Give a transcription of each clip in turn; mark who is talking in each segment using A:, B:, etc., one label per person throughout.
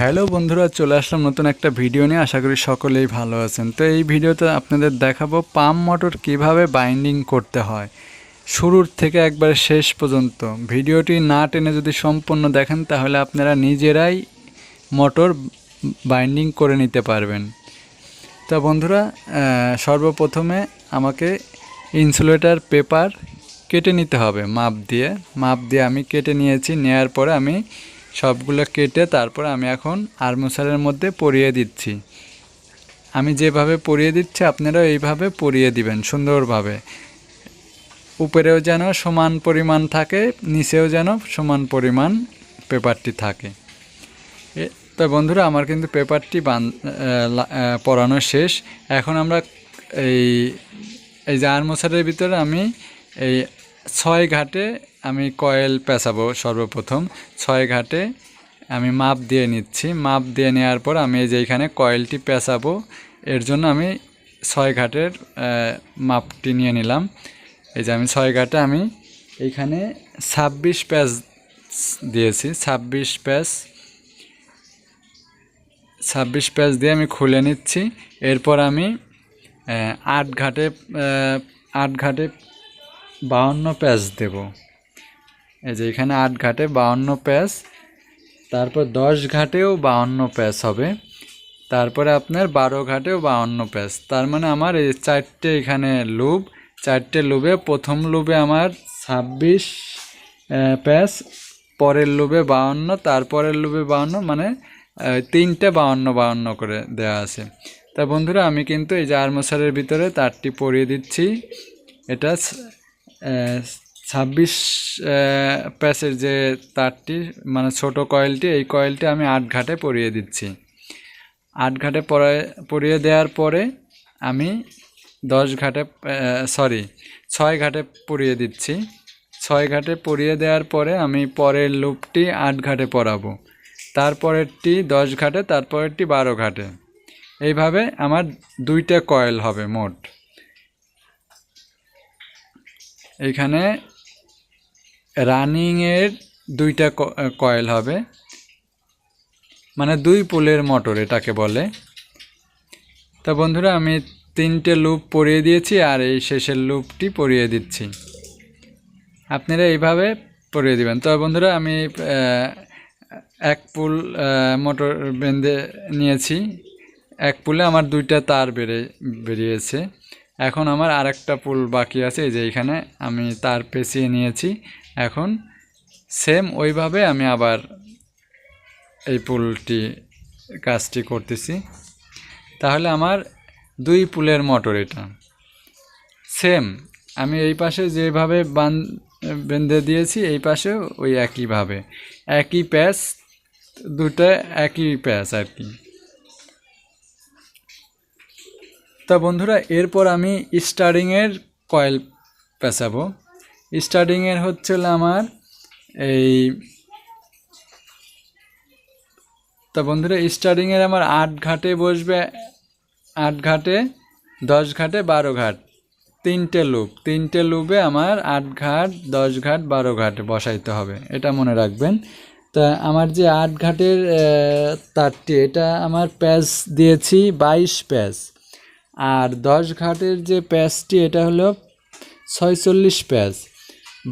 A: Hello বন্ধুরা, চলে আসলাম নতুন একটা ভিডিও নিয়ে। আশা করি সকলেই ভালো আছেন। তো এই ভিডিওতে আপনাদের দেখাবো পাম্প মোটর কিভাবে বাইন্ডিং করতে হয় শুরুর থেকে একবারে শেষ পর্যন্ত। ভিডিওটি না টেনে যদি সম্পূর্ণ দেখেন তাহলে আপনারা নিজেরাই মোটর বাইন্ডিং করে নিতে পারবেন। তো বন্ধুরা, সর্বপ্রথমে আমাকে ইনসুলেটর পেপার কেটে নিতে হবে মাপ দিয়ে আমি কেটে নিয়েছি। নেয়ার পরে আমি সবগুলো কেটে তারপর আমি এখন আর্মচারের মধ্যে পরিয়ে দিচ্ছি। আমি যেভাবে পরিয়ে দিচ্ছি আপনারাও এইভাবে পরিয়ে দিবেন সুন্দরভাবে। উপরেও যেন সমান পরিমাণ থাকে, নিচেও যেন সমান পরিমাণ পেপারটি থাকে। তো বন্ধুরা, আমার কিন্তু পেপারটি পরানো শেষ। এখন আমরা এই যে আর্মচারের ভিতরে আমি এই 6 ঘাটে আমি কয়েল পেঁচাবো। সর্বপ্রথম 6 ঘাটে আমি মাপ দিয়ে নিচ্ছি। মাপ দিয়ে নেওয়ার পর আমি এই যে এখানে কয়েলটি পেঁচাবো, এর জন্য আমি 6 ঘাটের মাপটি নিয়ে নিলাম। এই যে আমি 6 ঘাটে আমি এইখানে 26 প্যাচ দিয়েছি। 26 প্যাচ দিয়ে আমি খুলে নিচ্ছি। এরপর আমি 8 ঘাটে 52 প্যাচ দেব। এই যে এখানে 8 ঘাটে 52 প্যাচ, তারপর 10 ঘাটেও 52 প্যাচ হবে, তারপরে আপনার 12 ঘাটেও 52 প্যাচ। তার মানে আমার এই 4টে এখানে লুব, 4টে লুবে প্রথম লুবে আমার 26 প্যাচ, পরের লুবে 52, তারপরের লুবে 52, মানে 3টে 52 করে দেওয়া আছে। তা বন্ধুরা, আমি কিন্তু এই যে আর্মচারের ভিতরে তারটি পরিয়ে দিচ্ছি। এটা 26 প্যাচের যে তারটি, মানে ছোট কয়েলটি, এই কয়েলটি আমি 8 ঘাটে পরিয়ে দিচ্ছি। 8 ঘাটে পরিয়ে দেওয়ার পরে আমি 6 ঘাটে পরিয়ে দিচ্ছি। 6 ঘাটে পরিয়ে দেওয়ার পরে আমি পরের লুপটি 8 ঘাটে পরাবো, তারপরেরটি 10 ঘাটে, তারপরেরটি 12 ঘাটে। এইভাবে আমার 2টে কয়েল হবে মোট। এইখানে রানিংয়ের 2টা কয়েল হবে, মানে 2 পোলের মোটর এটাকে বলে। তা বন্ধুরা, আমি 3টে লুপ পরিয়ে দিয়েছি আর এই শেষের লুপটি পরিয়ে দিচ্ছি। আপনারা এইভাবে পরিয়ে দিবেন। তো বন্ধুরা, আমি 1 পুল মোটর বেঁধে নিয়েছি। 1 পুলে আমার 2টা তার বেরিয়েছে। এখন আমার আরেকটা পুল বাকি আছে। এই যে এখানে আমি তার পেঁচিয়ে নিয়েছি। এখন সেম ওইভাবে আমি আবার এই পুলটি কাজটি করতেছি। তাহলে আমার 2 পুলের মোটর এটা। সেম আমি এই পাশে যেভাবে বেঁধে দিয়েছি, এই পাশে ওই একইভাবে, একই প্যাচ, দুটো একই প্যাচ আর কি। তা বন্ধুরা, এরপর আমি স্টার্টিংয়ের কয়েল পেঁচাবো। স্টার্টিংয়ের হচ্ছে আমার এই, তা বন্ধুরা, স্টার্টিংয়ের আমার 8 ঘাটে বসবে। 8 ঘাটে, 10 ঘাটে, 12 ঘাট, 3টে লুপ। 3টে লুপে আমার 8 ঘাট, 10 ঘাট, 12 ঘাট বসাইতে হবে, এটা মনে রাখবেন। তা আমার যে 8 ঘাটের তারটি, এটা আমার প্যাচ দিয়েছি 22 প্যাচ। আর 10 ঘাটের যে প্যাচটি, এটা হলো 46 প্যাচ।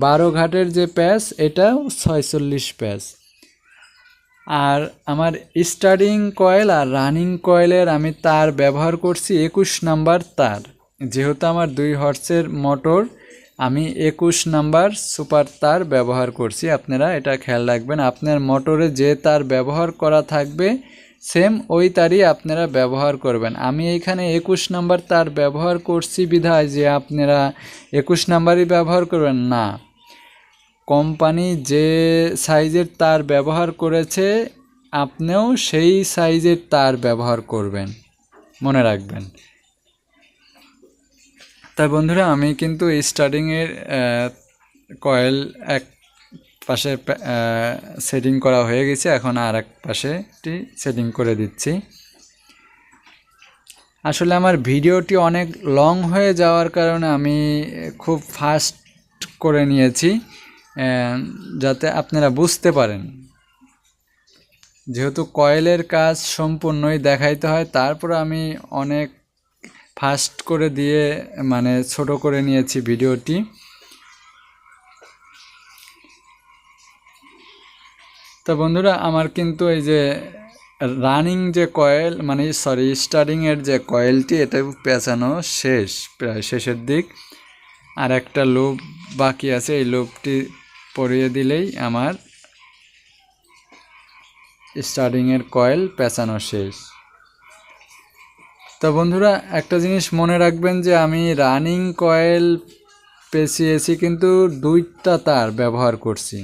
A: 12 ঘাটের যে প্যাচ, এটাও 46 প্যাচ। আর আমার স্টার্টিং কয়েল আর রানিং কয়েলের আমি তার ব্যবহার করছি 21 নাম্বার তার। যেহেতু আমার 2 হর্সের মোটর, আমি 21 নাম্বার সুপার তার ব্যবহার করছি। আপনারা এটা খেয়াল রাখবেন, আপনার মোটরে যে তার ব্যবহার করা থাকবে সেম ওই তারই আপনারা ব্যবহার করবেন। আমি এইখানে 21 নাম্বার তার ব্যবহার করছি বিধায় যে আপনারা 21 নাম্বারই ব্যবহার করবেন না। কোম্পানি যে সাইজের তার ব্যবহার করেছে, আপনিও সেই সাইজের তার ব্যবহার করবেন, মনে রাখবেন। তাই বন্ধুরা, আমি কিন্তু স্টার্টিংয়ের কয়েল এক পাশে সেটিং করা হয়ে গেছে। এখন আর এক পাশেটি সেটিং করে দিচ্ছি। আসলে আমার ভিডিওটি অনেক লং হয়ে যাওয়ার কারণে আমি খুব ফাস্ট করে নিয়েছি, যাতে আপনারা বুঝতে পারেন। যেহেতু কয়েলের কাজ সম্পূর্ণই দেখাইতে হয়, তারপর আমি অনেক ফাস্ট করে দিয়ে মানে ছোট করে নিয়েছি ভিডিওটি। তো বন্ধুরা, আমার কিন্তু এই যে রানিং যে কয়েল মানে স্টার্টিংয়ের যে কয়েলটি, এটা পেঁচানো শেষ, প্রায় শেষের দিক। আর একটা লুপ বাকি আছে, এই লুপটি পরিয়ে দিলেই আমার স্টার্টিংয়ের কয়েল পেঁচানো শেষ। তো বন্ধুরা, একটা জিনিস মনে রাখবেন যে আমি রানিং কয়েল পেঁচিয়েছি কিন্তু 2টা তার ব্যবহার করছি,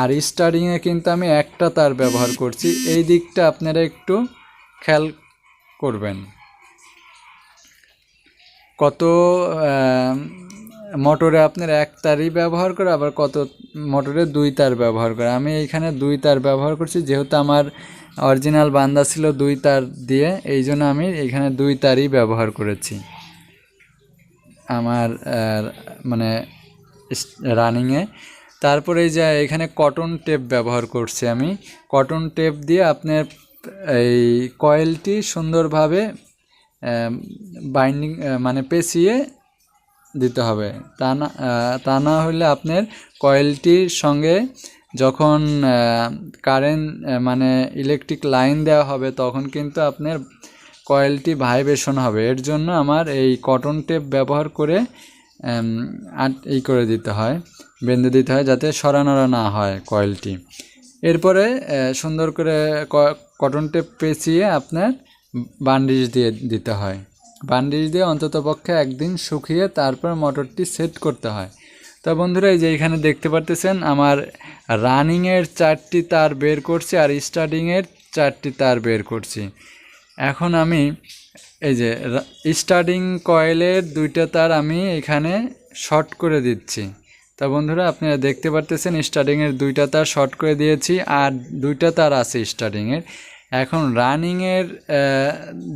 A: আর স্টার্টিংয়ে কিন্তু আমি একটা তার ব্যবহার করছি। এই দিকটা আপনারা একটু খেয়াল করবেন। কত মোটরে আপনার 1 তারই ব্যবহার করে, আবার কত মোটরে 2 তার ব্যবহার করে। আমি এইখানে 2 তার ব্যবহার করছি, যেহেতু আমার অরিজিনাল বান্দা ছিল 2 তার দিয়ে, এই জন্য আমি এখানে 2 তারই ব্যবহার করেছি আমার মানে রানিংয়ে। তারপরে এই যে এখানে কটন টেপ ব্যবহার করছি আমি। কটন টেপ দিয়ে আপনার এই কয়েলটি সুন্দরভাবে বাইন্ডিং মানে পেঁচিয়ে দিতে হবে। তা না হলে আপনার কয়েলটির সঙ্গে যখন কারেন্ট মানে ইলেকট্রিক লাইন দেওয়া হবে, তখন কিন্তু আপনার কয়েলটি ভাইব্রেশন হবে। এর জন্য আমার এই কটন টেপ ব্যবহার করে করে দিতে হয়, বেঁধে দিতে হয়, যাতে সরানো না হয় কয়েলটি। এরপরে সুন্দর করে কটন টেপ পেঁচিয়ে আপনার বান্ডিশ দিয়ে দিতে হয়। বান্ডিশ দিয়ে অন্ততপক্ষে 1 দিন শুকিয়ে তারপর মোটরটি সেট করতে হয়। তো বন্ধুরা, এই যে এখানে দেখতে পারতেছেন আমার রানিংয়ের 4টি তার বের করছি আর স্টার্টিংয়ের 4টি তার বের করছি। এখন আমি এই যে স্টার্টিং কয়েলের 2টা তার আমি এখানে শর্ট করে দিচ্ছি। তা বন্ধুরা, আপনারা দেখতে পারতেছেন স্টার্টিংয়ের 2টা তার শর্ট করে দিয়েছি, আর 2টা তার আছে স্টার্টিংয়ের। এখন রানিংয়ের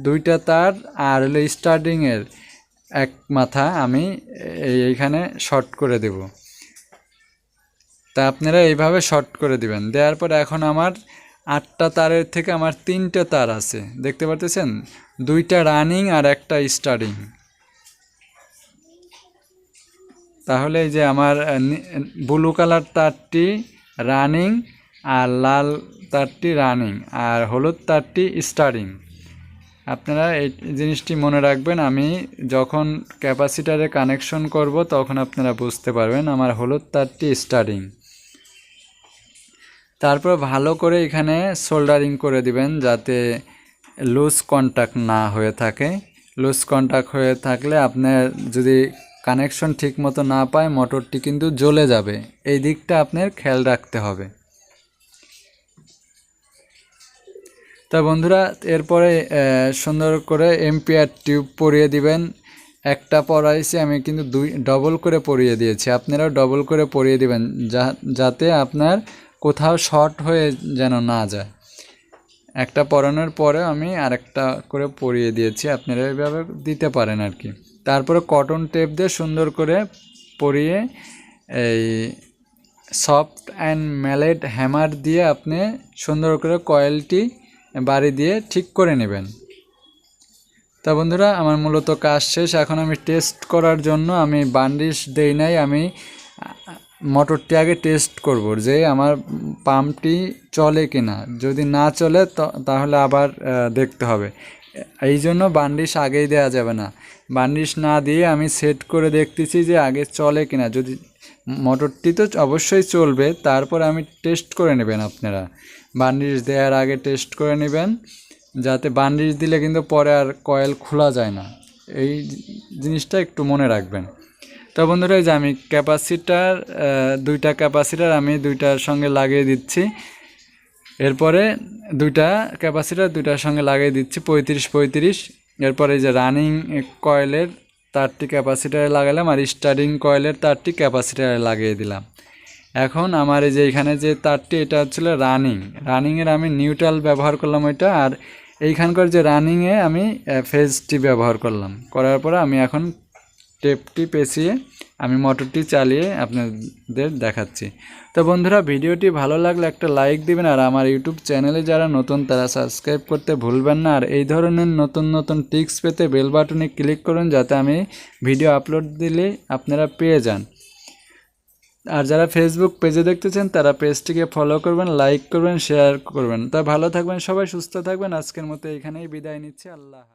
A: 2টা তার আর হলো স্টার্টিংয়ের 1 মাথা আমি এইখানে শর্ট করে দেব। তা আপনারা এইভাবে শর্ট করে দিবেন। দেওয়ার পর এখন আমার 8টা তারের থেকে আমার 3টে তার আছে, দেখতে পারতেছেন, 2টা রানিং আর একটা স্টার্টিং। তাহলে এই যে আমার ব্লু কালার তারটি রানিং, আর লাল তারটি রানিং, আর হলুদ তারটি স্টার্টিং। আপনারা এই জিনিসটি মনে রাখবেন। আমি যখন ক্যাপাসিটারে কানেকশন করব তখন আপনারা বুঝতে পারবেন। আমার হলুদ তারটি স্টার্টিং। তারপর ভালো করে এখানে সোল্ডারিং করে দিবেন, যাতে লুজ কন্ট্যাক্ট না হয়ে থাকে। লুজ কন্ট্যাক্ট হয়ে থাকলে আপনার যদি কানেকশন ঠিক মতো না পায়, মোটরটি কিন্তু জ্বলে যাবে। এই দিকটা আপনার খেয়াল রাখতে হবে। তা বন্ধুরা, এরপরে সুন্দর করে এম্পিয়ার টিউব পরিয়ে দিবেন। একটা পরাইছি আমি, কিন্তু ডবল করে পরিয়ে দিয়েছি। আপনারাও ডবল করে পরিয়ে দিবেন, যাতে আপনার কোথাও শর্ট হয়ে যেন না যায়। একটা পরানোর পরে আমি আরেকটা করে পরিয়ে দিয়েছি, আপনারা এইভাবে দিতে পারেন আর কি। তারপরে কটন টেপ দিয়ে সুন্দর করে পরিয়ে এই সফট অ্যান্ড ম্যালেট হ্যামার দিয়ে আপনি সুন্দর করে কয়েলটি বাড়ি দিয়ে ঠিক করে নেবেন। তা বন্ধুরা, আমার মূলত কাজ শেষ। এখন আমি টেস্ট করার জন্য আমি বান্ডিশ দেই নাই, আমি মোটরটি আগে টেস্ট করব যে আমার পাম্পটি চলে কিনা। যদি না চলে তাহলে আবার দেখতে হবে। এই জন্য বান্ডিশ আগেই দেওয়া যাবে না। বান্ডিশ না দিয়ে আমি সেট করে দেখতেছি যে আগে চলে কিনা। যদি মোটরটি তো অবশ্যই চলবে, তারপর আমি টেস্ট করে নেবেন আপনারা। বান্ডিশ দেওয়ার আগে টেস্ট করে নেবেন, যাতে বান্ডিশ দিলে কিন্তু পরে আর কয়েল খোলা যায় না। এই জিনিসটা একটু মনে রাখবেন। তো বন্ধুরা, এই যে আমি ক্যাপাসিটার 2টা ক্যাপাসিটার আমি 2টার সঙ্গে লাগিয়ে দিচ্ছি। এরপরে 2টা ক্যাপাসিটার 2টার সঙ্গে লাগিয়ে দিচ্ছি 35-35। এরপরে এই যে রানিং কয়েলের তারটি ক্যাপাসিটারে লাগালাম, আর স্টার্টিং কয়েলের তারটি ক্যাপাসিটারে লাগিয়ে দিলাম। এখন আমার এই যে এখানে যে তারটি, এটা হচ্ছিল রানিংয়ের আমি নিউট্রাল ব্যবহার করলাম ওইটা, আর এইখানকার যে রানিংয়ে আমি ফেজটি ব্যবহার করলাম। করার পরে আমি এখন টেপটি পেঁচিয়ে আমি মোটরটি চালিয়ে আপনাদের দেখাচ্ছি। তো বন্ধুরা, ভিডিওটি ভালো লাগলে একটা লাইক দিবেন, আর আমার ইউটিউব চ্যানেলে যারা নতুন তারা সাবস্ক্রাইব করতে ভুলবেন না। আর এই ধরনের নতুন নতুন টিপস পেতে বেল বাটনে ক্লিক করুন, যাতে আমি ভিডিও আপলোড দিলে আপনারা পেয়ে যান। আর যারা ফেসবুক পেজে দেখতেছেন তারা পেজটিকে ফলো করবেন, লাইক করবেন, শেয়ার করবেন। তা ভালো থাকবেন সবাই, সুস্থ থাকবেন। আজকের মতো এখানেই বিদায় নিচ্ছি। আল্লাহ হাফেজ।